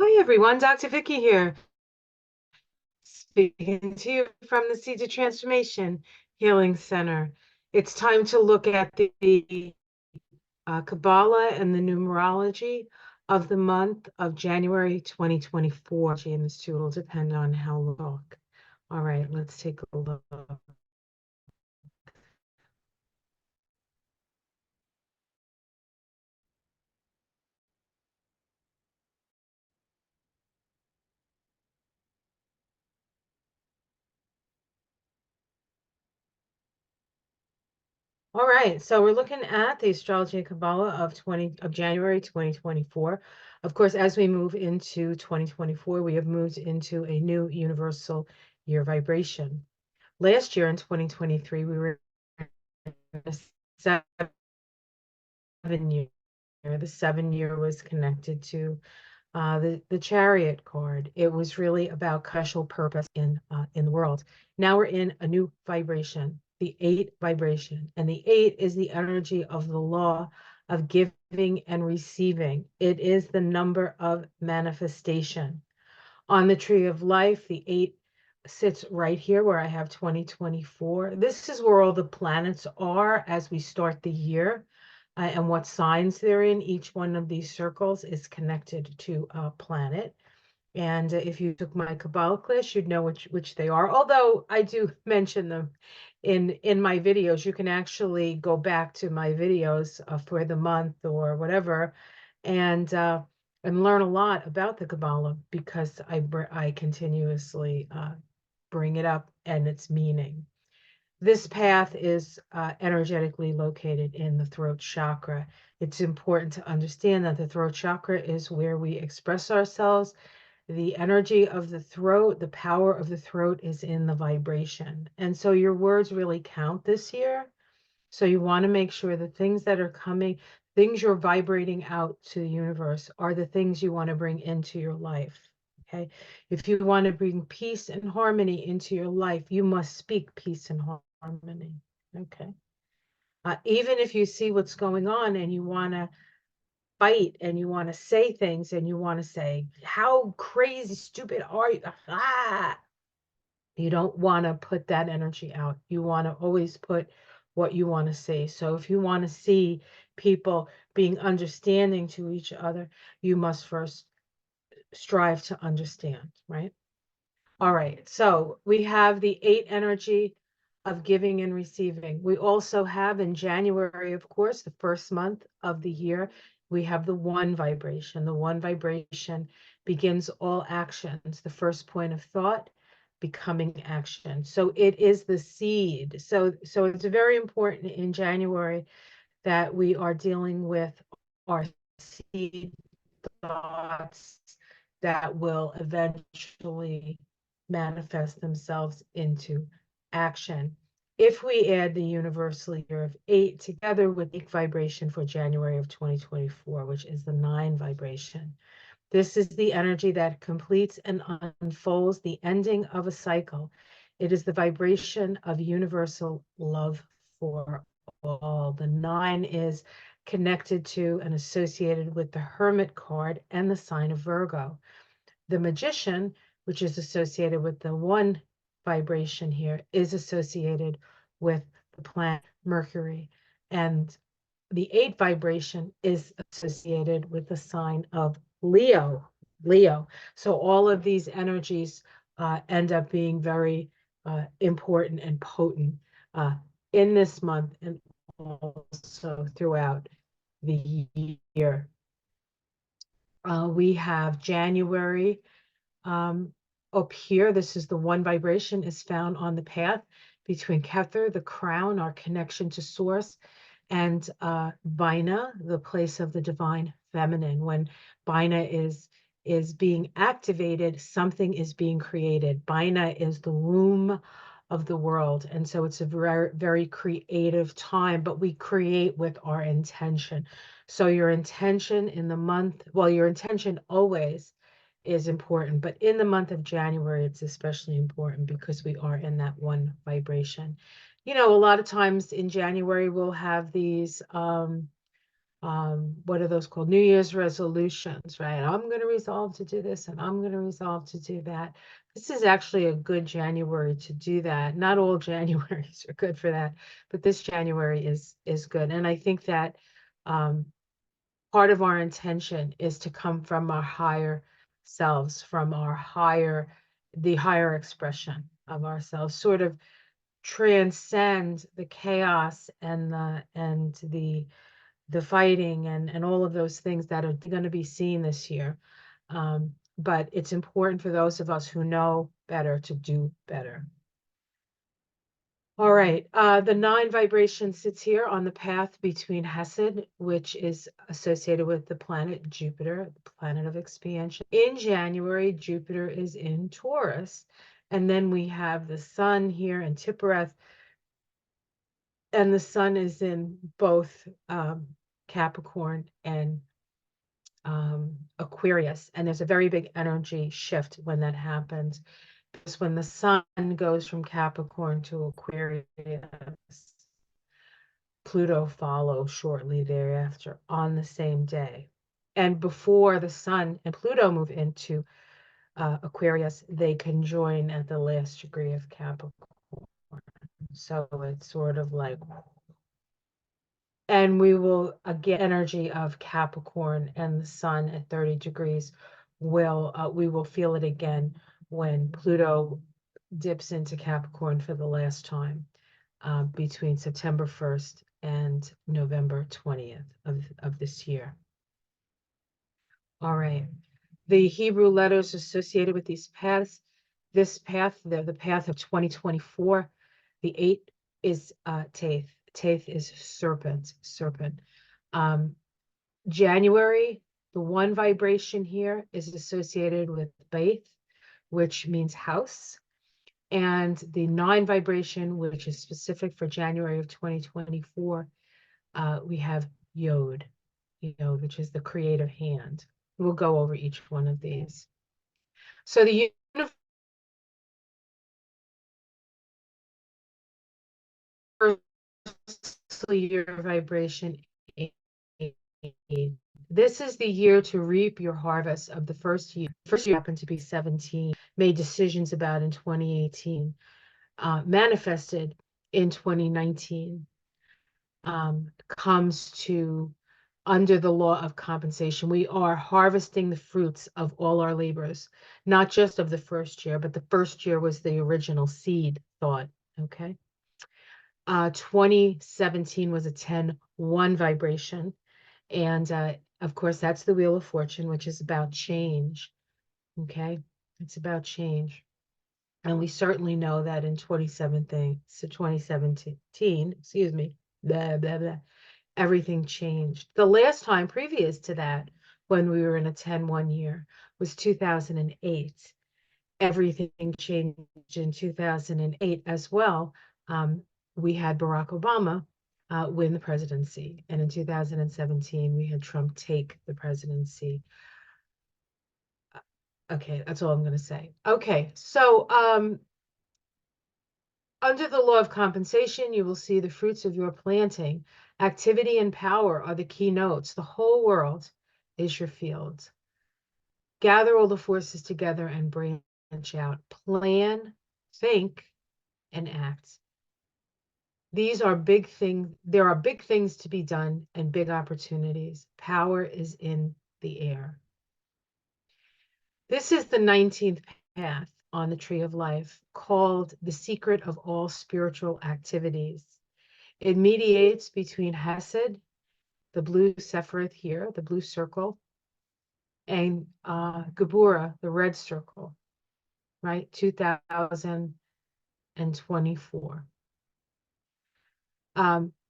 Hi everyone, Dr. Vicky here, speaking to you from the Seeds of Transformation Healing Center. It's time to look at the Kabbalah and the numerology of the month of January 2024. And this too will depend on how long. All right, let's take a look. All right, so we're looking at the Astrology of Kabbalah of January 2024. Of course, as we move into 2024, we have moved into a new universal year vibration. Last year in 2023, we were in a 7 year. The 7 year was connected to the Chariot card. It was really about special purpose in the world. Now we're in a new vibration, the 8 vibration, and the 8 is the energy of the law of giving and receiving. It is the number of manifestation. On the tree of life, the 8 sits right here where I have 2024. This is where all the planets are as we start the year and what signs they're in. Each one of these circles is connected to a planet. And if you took my Kabbalah class, you'd know which they are. Although I do mention them in my videos, you can actually go back to my videos for the month or whatever, and learn a lot about the Kabbalah because I continuously bring it up and its meaning. This path is energetically located in the throat chakra. It's important to understand that the throat chakra is where we express ourselves. The energy of the throat, the power of the throat is in the vibration. And so your words really count this year. So you want to make sure the things that are coming, things you're vibrating out to the universe are the things you want to bring into your life. Okay. If you want to bring peace and harmony into your life, you must speak peace and harmony. Okay. Even if you see what's going on and you want to fight and you want to say things and you want to say, how crazy, stupid are you? Ah, you don't want to put that energy out. You want to always put what you want to say. So if you want to see people being understanding to each other, you must first strive to understand, right? All right. So we have the 8 energy of giving and receiving. We also have in January, of course, the first month of the year, we have the 1 vibration. The 1 vibration begins all actions. The first point of thought becoming action. So it is the seed. So it's very important in January that we are dealing with our seed thoughts that will eventually manifest themselves into action. If we add the universal year of 8 together with the vibration for January of 2024, which is the 9 vibration, this is the energy that completes and unfolds the ending of a cycle. It is the vibration of universal love for all. The 9 is connected to and associated with the Hermit card and the sign of Virgo. The Magician, which is associated with the 1 vibration here, is associated with the planet Mercury. And the 8 vibration is associated with the sign of Leo. Leo. So all of these energies end up being very important and potent in this month and also throughout the year. We have January up here. This is the 1 vibration is found on the path between Kether, the crown, our connection to source, and Bina, the place of the divine feminine. When Bina is being activated, something is being created. Bina is the womb of the world, and so it's a very, very creative time, but we create with our intention. So your intention in the month, well, your intention always is important, but in the month of January, it's especially important because we are in that 1 vibration. You know, a lot of times in January, we'll have these what are those called? New Year's resolutions, right? I'm going to resolve to do this and I'm going to resolve to do that. This is actually a good January to do that. Not all Januaries are good for that, but this January is good. And I think that um, part of our intention is to come from our higher selves, from the higher expression of ourselves, sort of transcend the chaos and the fighting and all of those things that are going to be seen this year. But it's important for those of us who know better to do better. All right, the 9 vibration sits here on the path between Hesed, which is associated with the planet Jupiter, the planet of expansion. In January, Jupiter is in Taurus. And then we have the sun here in Tiphereth, and the sun is in both Capricorn and Aquarius. And there's a very big energy shift when that happens. Because when the sun goes from Capricorn to Aquarius, Pluto follows shortly thereafter on the same day. And before the sun and Pluto move into Aquarius, they conjoin at the last degree of Capricorn. So it's sort of like, and we will again, energy of Capricorn and the sun at 30 degrees we will feel it again when Pluto dips into Capricorn for the last time between September 1st and November 20th of this year. All right. The Hebrew letters associated with these paths, this path, the path of 2024, the 8 is Taith. Taith is serpent. January, the 1 vibration here is associated with Baith, which means house. And the 9 vibration, which is specific for January of 2024, we have Yod, which is the creative hand. We'll go over each one of these. So the universal year vibration, this is the year to reap your harvest of the first year. First year happened to be 17, made decisions about in 2018, manifested in 2019, comes to under the law of compensation. We are harvesting the fruits of all our labors, not just of the first year, but the first year was the original seed thought, okay? 2017 was a 10-1 vibration. And of course, that's the Wheel of Fortune, which is about change, okay? It's about change. And we certainly know that in 2017, excuse me, blah, blah, blah, everything changed. The last time previous to that, when we were in a 10-1 year, was 2008. Everything changed in 2008 as well. We had Barack Obama win the presidency. And in 2017, we had Trump take the presidency. Okay, that's all I'm going to say. Okay, so under the law of compensation, you will see the fruits of your planting. Activity and power are the keynotes. The whole world is your field. Gather all the forces together and branch out. Plan, think, and act. These are big things. There are big things to be done and big opportunities. Power is in the air. This is the 19th path on the Tree of Life, called the secret of all spiritual activities. It mediates between Hesed, the blue Sephiroth here, the blue circle, and Gebura, the red circle, right? 2024.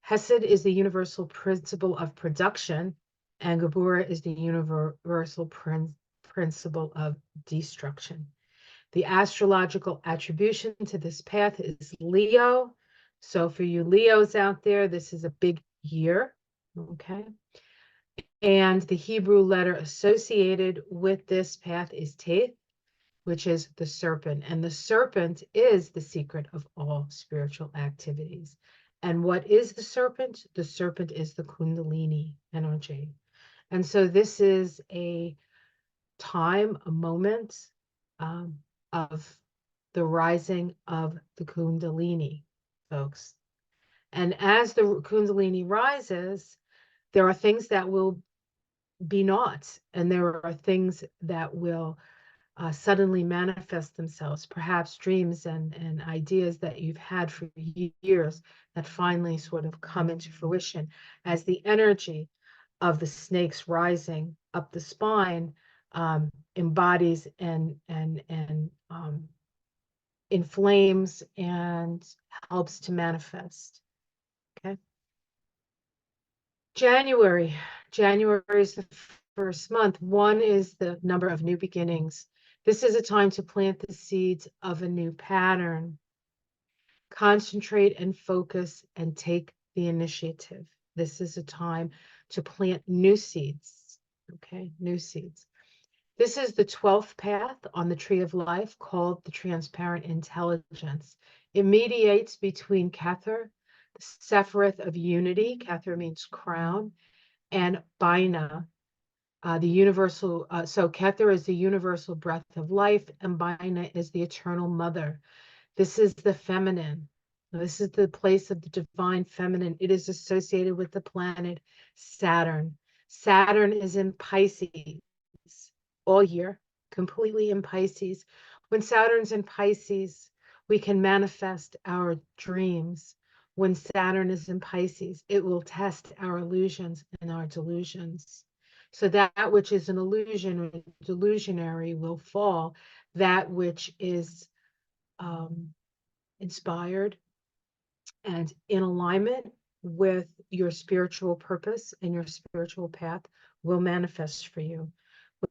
Hesed is the universal principle of production, and Gebura is the universal principle of destruction. The astrological attribution to this path is Leo. So for you Leos out there, this is a big year, okay? And the Hebrew letter associated with this path is Taith, which is the serpent. And the serpent is the secret of all spiritual activities. And what is the serpent? The serpent is the Kundalini energy. And so this is a time, a moment um, of the rising of the Kundalini, folks. And as the Kundalini rises, there are things that will be not, and there are things that will suddenly manifest themselves, perhaps dreams and ideas that you've had for years that finally sort of come into fruition as the energy of the snakes rising up the spine embodies and inflames and helps to manifest. Okay. January. January is the first month. One is the number of new beginnings. This is a time to plant the seeds of a new pattern. Concentrate and focus and take the initiative. This is a time to plant new seeds. Okay, new seeds. This is the 12th path on the tree of life called the transparent intelligence. It mediates between Kether, the Sephiroth of unity. Kether means crown, and Bina, the universal. So Kether is the universal breath of life, and Bina is the eternal mother. This is the feminine. This is the place of the divine feminine. It is associated with the planet Saturn. Saturn is in Pisces all year, completely in Pisces. When Saturn's in Pisces, we can manifest our dreams. When Saturn is in Pisces, it will test our illusions and our delusions. So that which is an illusion or delusionary will fall. That which is inspired and in alignment with your spiritual purpose and your spiritual path will manifest for you.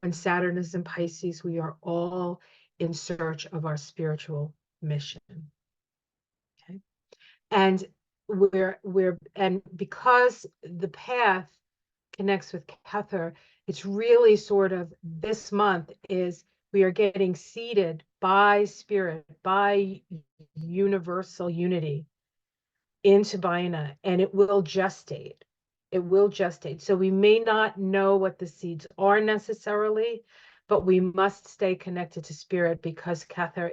When Saturn is in Pisces, we are all in search of our spiritual mission. Okay. And because the path connects with Kether, it's really sort of this month is we are getting seeded by spirit, by universal unity into Bina, and it will gestate. It will gestate. So we may not know what the seeds are necessarily, but we must stay connected to spirit because Kether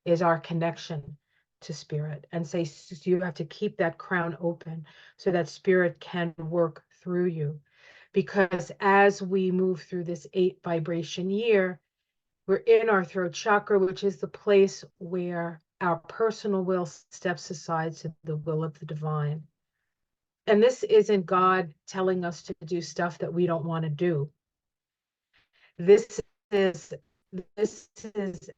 is our connection to spirit. And so you have to keep that crown open so that spirit can work through you. Because as we move through this 8 vibration year, we're in our throat chakra, which is the place where our personal will steps aside to the will of the divine. And this isn't God telling us to do stuff that we don't want to do. This is this is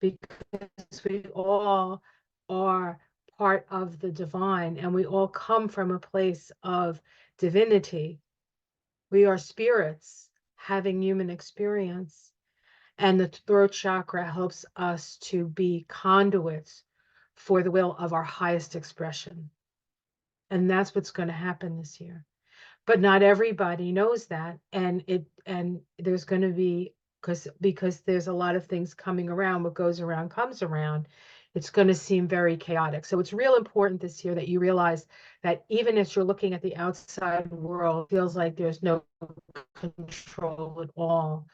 because we all are part of the divine and we all come from a place of divinity. We are spirits having human experience. And the throat chakra helps us to be conduits for the will of our highest expression. And that's what's going to happen this year. But not everybody knows that. And there's going to be, because there's a lot of things coming around, what goes around comes around. It's going to seem very chaotic. So it's real important this year that you realize that even as you're looking at the outside world, it feels like there's no control at all.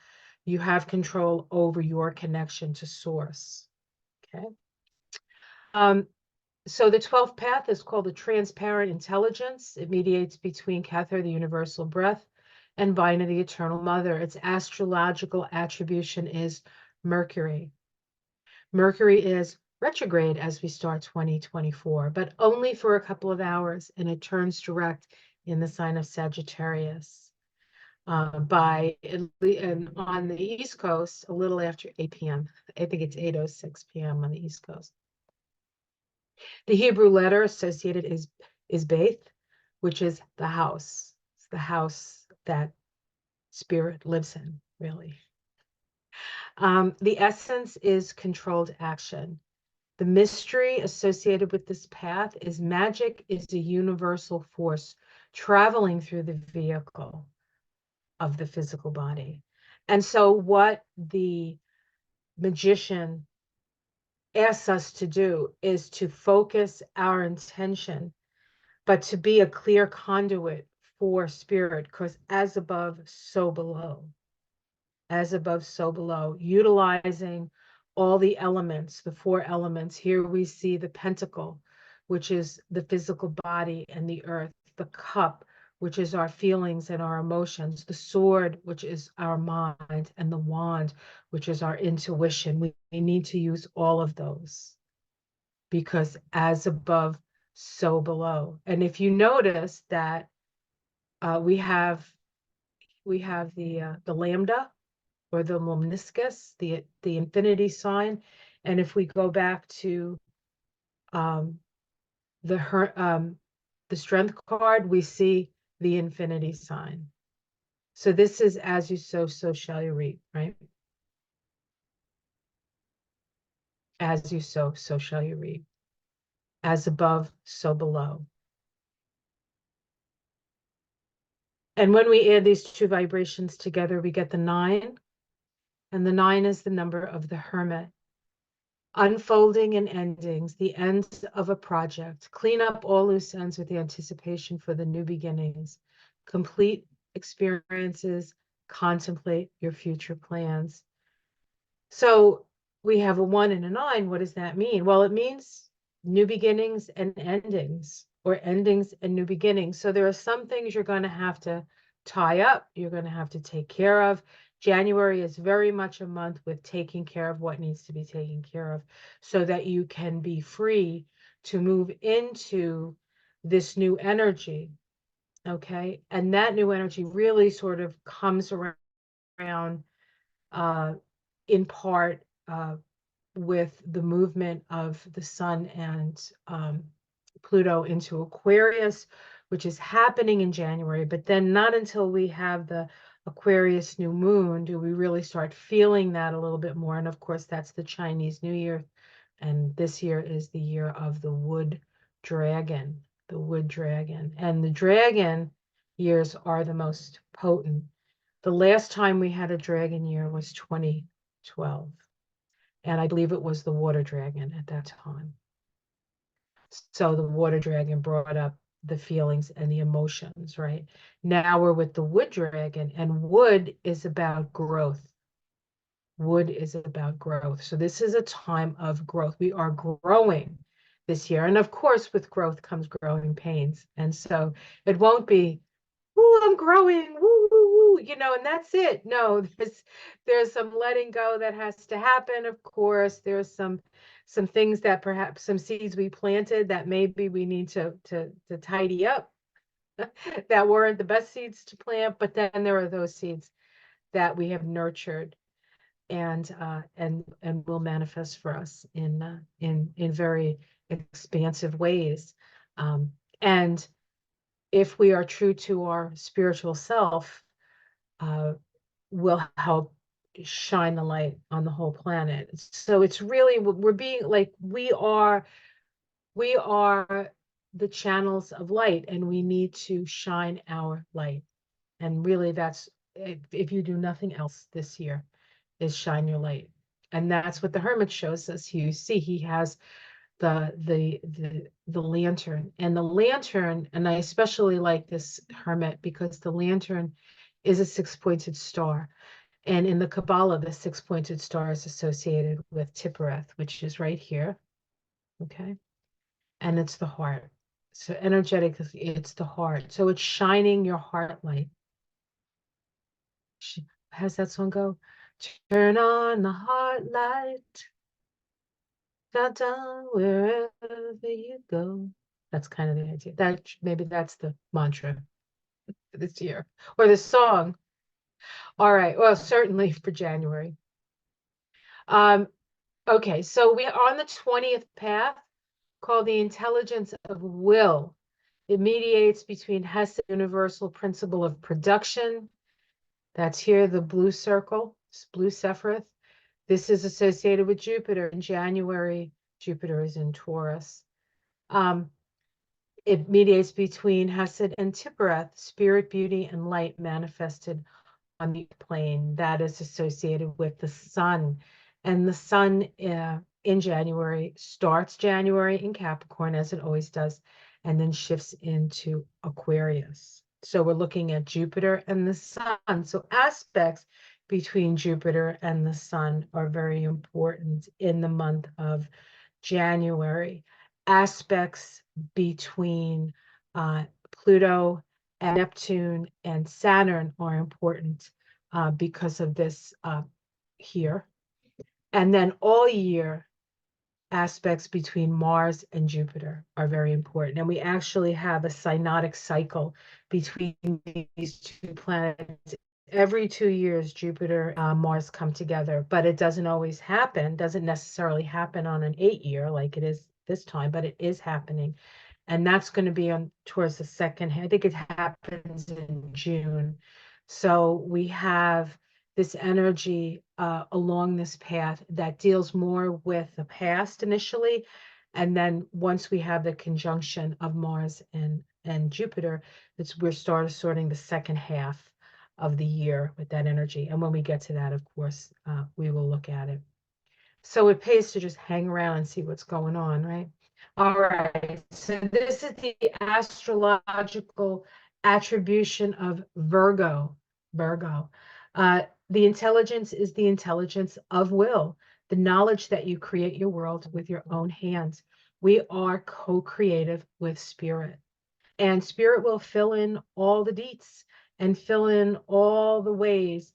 You have control over your connection to source. Okay. So the 12th path is called the transparent intelligence. It mediates between Kether, the universal breath, and Bina, the eternal mother. Its astrological attribution is Mercury. Mercury is retrograde as we start 2024, but only for a couple of hours, and it turns direct in the sign of Sagittarius. And on the East Coast, a little after 8 p.m. I think it's 8:06 p.m. on the East Coast. The Hebrew letter associated is Beth, which is the house. It's the house that spirit lives in, really. The essence is controlled action. The mystery associated with this path is magic is a universal force traveling through the vehicle of the physical body. And so what the magician asks us to do is to focus our intention, but to be a clear conduit for spirit, because as above, so below. As above, so below, utilizing all the elements, the four elements. Here we see the pentacle, which is the physical body and the earth, the cup, which is our feelings and our emotions, the sword, which is our mind, and the wand, which is our intuition. We need to use all of those because as above, so below. And if you notice that we have the lambda, or the lemniscus, the infinity sign. And if we go back to um, the strength card, we see the infinity sign. So this is as you sow, so shall you reap, right? As you sow, so shall you reap. As above, so below. And when we add these two vibrations together, we get the 9. And the 9 is the number of the hermit. Unfolding and endings, the end of a project. Clean up all loose ends with the anticipation for the new beginnings. Complete experiences, contemplate your future plans. So we have a 1 and a 9. What does that mean? Well, it means new beginnings and endings, or endings and new beginnings. So there are some things you're going to have to tie up, you're going to have to take care of. January is very much a month with taking care of what needs to be taken care of so that you can be free to move into this new energy. Okay. And that new energy really sort of comes around uh, in part with the movement of the sun and Pluto into Aquarius, which is happening in January. But then not until we have the Aquarius new moon do we really start feeling that a little bit more. And of course, that's the Chinese New Year. And this year is the year of the wood dragon, the wood dragon. And the dragon years are the most potent. The last time we had a dragon year was 2012. And I believe it was the water dragon at that time. So the water dragon brought up the feelings and the emotions, right? Now we're with the wood dragon, and wood is about growth. Wood is about growth. So this is a time of growth. We are growing this year. And of course, with growth comes growing pains. And so it won't be, "Ooh, I'm growing, woo, woo, woo," and that's it. No, there's some letting go that has to happen. Of course, there's some things that perhaps some seeds we planted that maybe we need to tidy up that weren't the best seeds to plant, but then there are those seeds that we have nurtured and will manifest for us in very expansive ways. And if we are true to our spiritual self, will help shine the light on the whole planet. So it's really, we're being like, we are the channels of light, and we need to shine our light. And really that's, if you do nothing else this year, is shine your light. And that's what the hermit shows us. You see, he has the lantern, and the lantern, and I especially like this hermit because the lantern is a 6-pointed star. And in the Kabbalah, the 6-pointed star is associated with Tiphereth, which is right here. Okay. And it's the heart. So energetically, it's the heart. So it's shining your heart light. How's that song go? Turn on the heart light. Down, down, wherever you go. That's kind of the idea. That maybe that's the mantra for this year, or the song. All right. Well, certainly for January. Um, okay, so we are on the 20th path called the intelligence of will. It mediates between Hesed, universal principle of production. That's here, the blue circle, blue Sephiroth. This is associated with Jupiter. In January, Jupiter is in Taurus. It mediates between Hesed and Tiphereth, spirit, beauty, and light manifested on the plane. That is associated with the sun. And the sun in January, starts January in Capricorn, as it always does, and then shifts into Aquarius. So we're looking at Jupiter and the sun. So aspects between Jupiter and the sun are very important in the month of January. Aspects between Pluto and Neptune and Saturn are important because of this here. And then all year, aspects between Mars and Jupiter are very important. And we actually have a synodic cycle between these two planets. Every 2 years, Jupiter and Mars come together, but it doesn't always happen, doesn't necessarily happen on an 8 year like it is this time, but it is happening. And that's going to be on towards the second. I think it happens in June. So we have this energy along this path that deals more with the past initially. And then once we have the conjunction of Mars and Jupiter, we're starting sorting the second half of the year with that energy. And when we get to that, of course, we will look at it. So it pays to just hang around and see what's going on, right? All right, so this is the astrological attribution of Virgo. Virgo. The intelligence is the intelligence of will, the knowledge that you create your world with your own hands. We are co-creative with spirit, and spirit will fill in all the deets and fill in all the ways,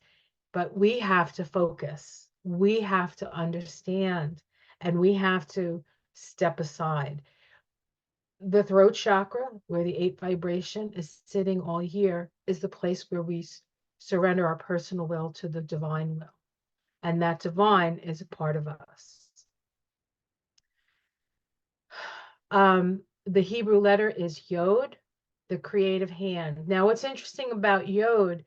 but we have to focus. We have to understand, and we have to step aside. The throat chakra, where the 8th vibration is sitting all year, is the place where we surrender our personal will to the divine will. And that divine is a part of us. The Hebrew letter is Yod, the creative hand. Now, what's interesting about Yod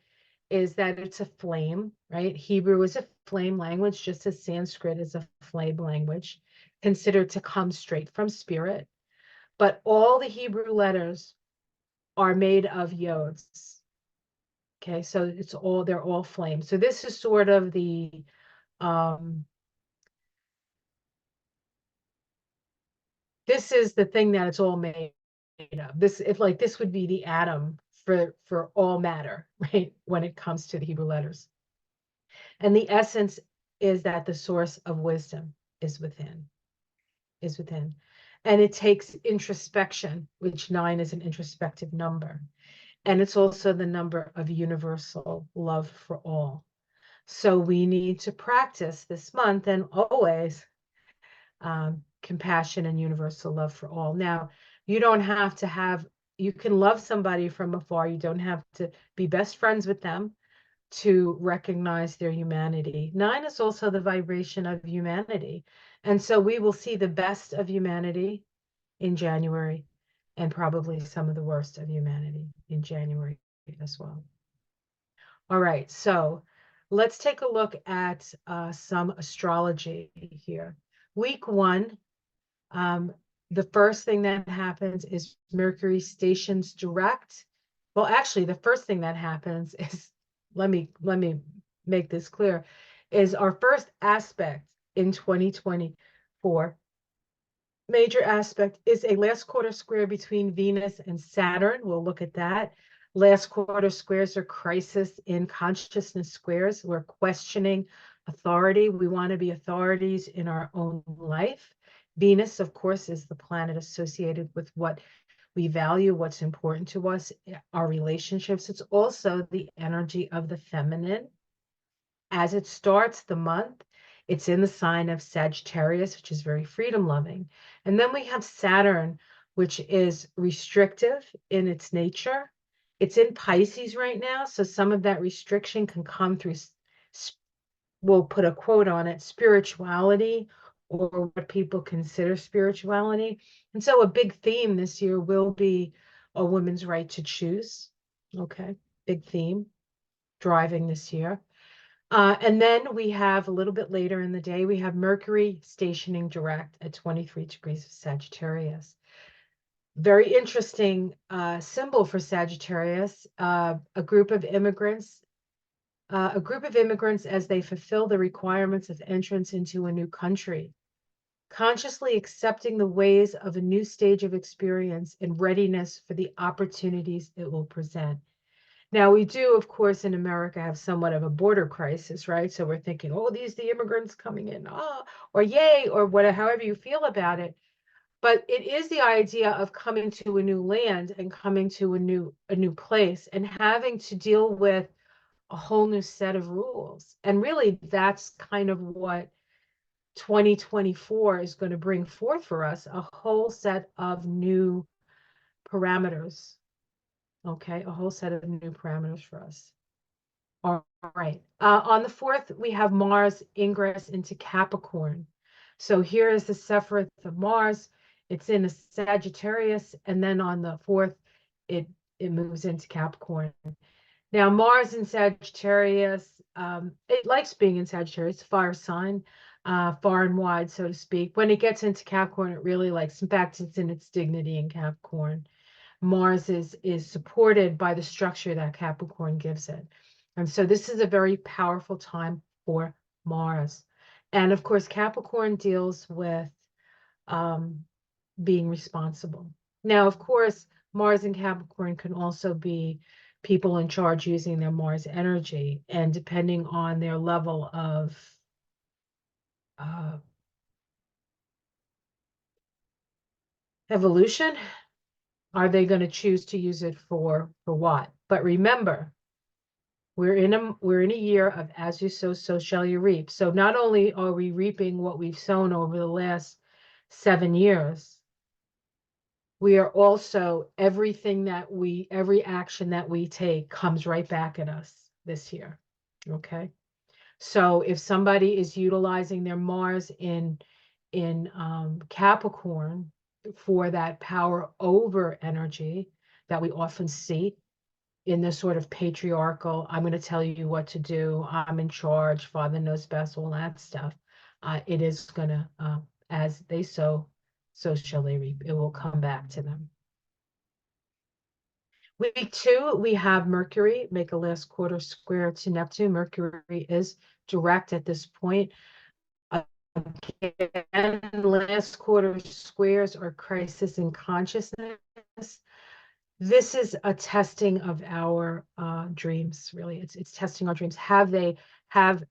is that it's a flame, right? Hebrew is a flame language, just as Sanskrit is a flame language, considered to come straight from spirit. But all the Hebrew letters are made of yods. Okay, so they're all flame. So this is sort of the this is the thing that it's all made of. This would be the atom for all matter, right? When it comes to the Hebrew letters. And the essence is that the source of wisdom is within, is within. And it takes introspection, which 9 is an introspective number. And it's also the number of universal love for all. So we need to practice this month and always compassion and universal love for all. Now, you don't have to have, you can love somebody from afar. You don't have to be best friends with them to recognize their humanity. 9 is also the vibration of humanity. And so we will see the best of humanity in January and probably some of the worst of humanity in January as well. All right, so let's take a look at some astrology here. Week 1, the first thing that happens is Mercury stations direct. Well, actually, the first thing that happens is, let me make this clear, is our first aspect in 2024. Major aspect is a last quarter square between Venus and Saturn. We'll look at that. Last quarter squares are crisis in consciousness squares. We're questioning authority. We want to be authorities in our own life. Venus, of course, is the planet associated with what we value, what's important to us, our relationships. It's also the energy of the feminine. As it starts the month, it's in the sign of Sagittarius, which is very freedom loving. And then we have Saturn, which is restrictive in its nature. It's in Pisces right now, so some of that restriction can come through, we'll put a quote on it, spirituality, or what people consider spirituality. And so a big theme this year will be a woman's right to choose. Okay, big theme driving this year. And then we have a little bit later in the day, we have Mercury stationing direct at 23 degrees of Sagittarius. Very interesting symbol for Sagittarius, a group of immigrants as they fulfill the requirements of entrance into a new country. consciously accepting the ways of a new stage of experience and readiness for the opportunities it will present. Now, we do, of course, in America have somewhat of a border crisis, right? So we're thinking, oh, these the immigrants coming in, oh, or yay, or whatever, however you feel about it. But it is the idea of coming to a new land and coming to a new place and having to deal with a whole new set of rules. And really, that's kind of what 2024 is going to bring forth for us, a whole set of new parameters. Okay, a whole set of new parameters for us. All right. On the 4th, we have Mars ingress into Capricorn. So here is the Sephiroth of Mars. It's in a Sagittarius, and then on the 4th, it moves into Capricorn. Now, Mars in Sagittarius, it likes being in Sagittarius, fire sign, far and wide, so to speak. When it gets into Capricorn, it really likes, in fact, it's in its dignity in Capricorn. Mars is supported by the structure that Capricorn gives it. And so this is a very powerful time for Mars. And of course, Capricorn deals with being responsible. Now, of course, Mars and Capricorn can also be people in charge using their Mars energy. And depending on their level of evolution, are they going to choose to use it for what? But remember, we're in a year of as you sow, so shall you reap. So not only are we reaping what we've sown over the last 7 years, we are also every action that we take comes right back at us this year. Okay. So if somebody is utilizing their Mars in Capricorn for that power over energy that we often see in this sort of patriarchal, I'm going to tell you what to do, I'm in charge, father knows best, all that stuff, it is going to, as they sow, so shall they reap. It will come back to them. Week 2, we have Mercury make a last quarter square to Neptune. Mercury is direct at this point. Again, last quarter squares are crisis in consciousness. This is a testing of our dreams, really. It's testing our dreams. Have they have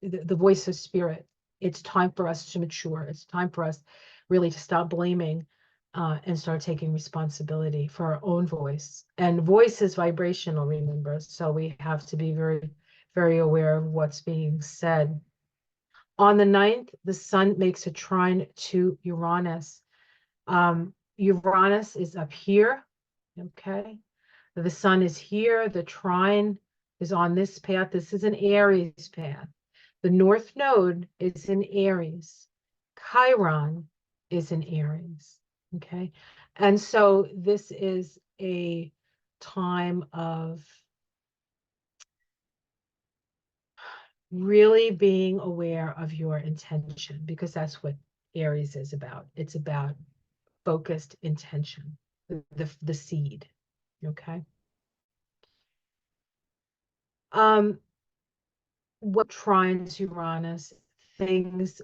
the voice of spirit? It's time for us to mature. It's time for us really to stop blaming and start taking responsibility for our own voice. And voice is vibrational, remember. So we have to be very, very aware of what's being said. On the 9th, the sun makes a trine to Uranus. Uranus is up here, okay? The sun is here, the trine is on this path. This is an Aries path. The North Node is in Aries. Chiron is in Aries, okay? And so this is a time of really being aware of your intention, because that's what Aries is about. It's about focused intention, the seed, okay? What trines Uranus, things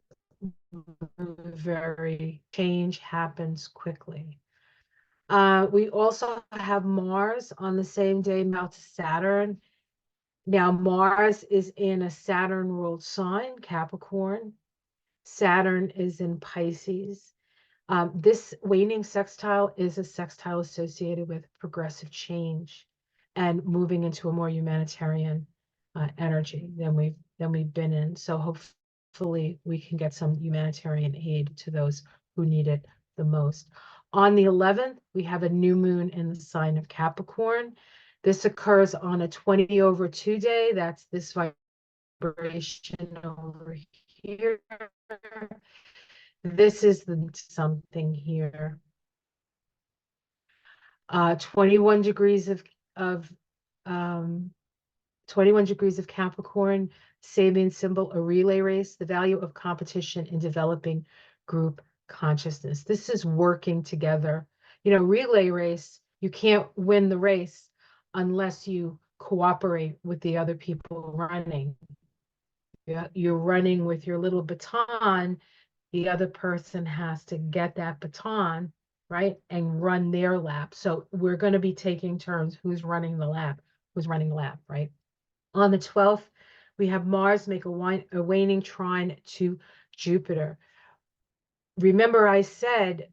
very change happens quickly. We also have Mars on the same day, Mount Saturn. Now, Mars is in a Saturn ruled sign, Capricorn. Saturn is in Pisces. This waning sextile is a sextile associated with progressive change and moving into a more humanitarian energy than we've been in. So hopefully we can get some humanitarian aid to those who need it the most. On the 11th, we have a new moon in the sign of Capricorn. This occurs on a 20/2 day. That's this vibration over here. This is something here. 21 degrees of 21 degrees of Capricorn, Sabian symbol, a relay race, the value of competition in developing group consciousness. This is working together. You know, relay race, you can't win the race unless you cooperate with the other people running. You're running with your little baton, the other person has to get that baton, right, and run their lap. So we're going to be taking turns who's running the lap, right? On the 12th, we have Mars make a waning trine to Jupiter. Remember, I said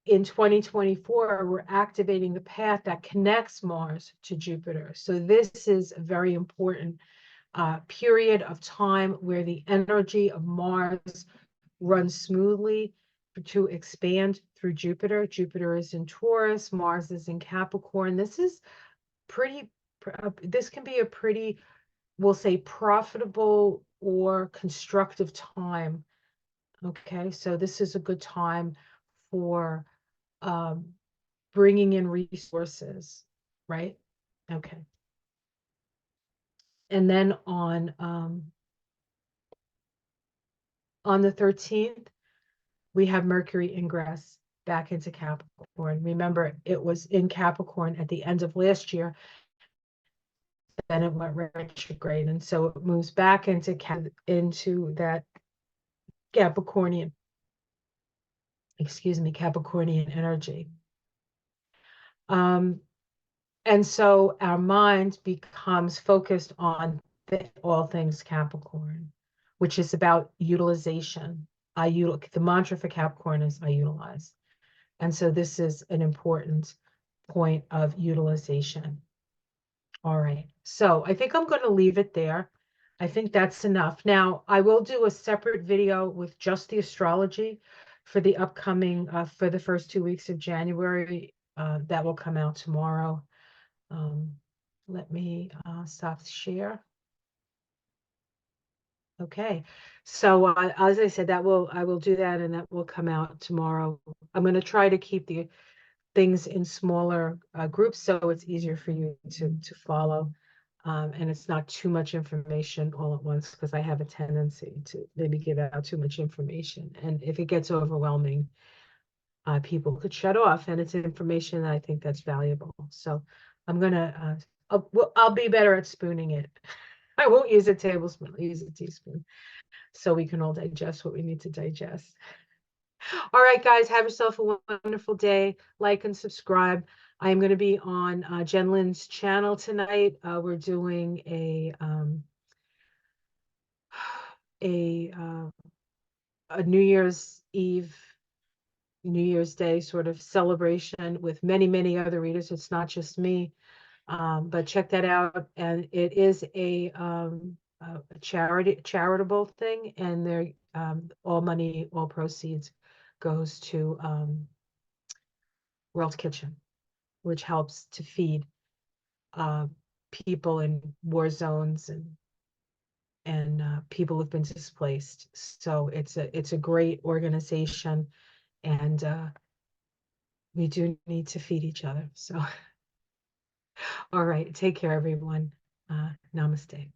in 2024, we're activating the path that connects Mars to Jupiter. So this is a very important period of time where the energy of Mars runs smoothly to expand through Jupiter. Jupiter is in Taurus, Mars is in Capricorn. This is this can be a pretty, we'll say, profitable or constructive time. Okay, so this is a good time for um, bringing in resources, right? Okay. And then on the 13th, we have Mercury ingress back into Capricorn. Remember, it was in Capricorn at the end of last year, then it went retrograde, and so it moves back into that Capricornian, Capricornian energy. And so our mind becomes focused on all things Capricorn, which is about utilization. The mantra for Capricorn is I utilize. And so this is an important point of utilization. All right. So I think I'm going to leave it there. I think that's enough. Now, I will do a separate video with just the astrology for the upcoming, for the first 2 weeks of January. That will come out tomorrow. Let me stop share. Okay. So as I said, I will do that, and that will come out tomorrow. I'm going to try to keep the things in smaller groups so it's easier for you to follow. And it's not too much information all at once, because I have a tendency to maybe give out too much information. And if it gets overwhelming, people could shut off, and it's information that I think that's valuable. So I'm gonna, I'll be better at spooning it. I won't use a tablespoon, I'll use a teaspoon, so we can all digest what we need to digest. All right, guys, have yourself a wonderful day. Like and subscribe. I am going to be on Jen Lynn's channel tonight. We're doing a New Year's Eve, New Year's Day sort of celebration with many, many other readers. It's not just me, but check that out. And it is a charitable thing, and they're all money, all proceeds goes to World Kitchen, which helps to feed uh, people in war zones and people who've been displaced. So it's a great organization, and we do need to feed each other. So, all right, take care, everyone. Namaste.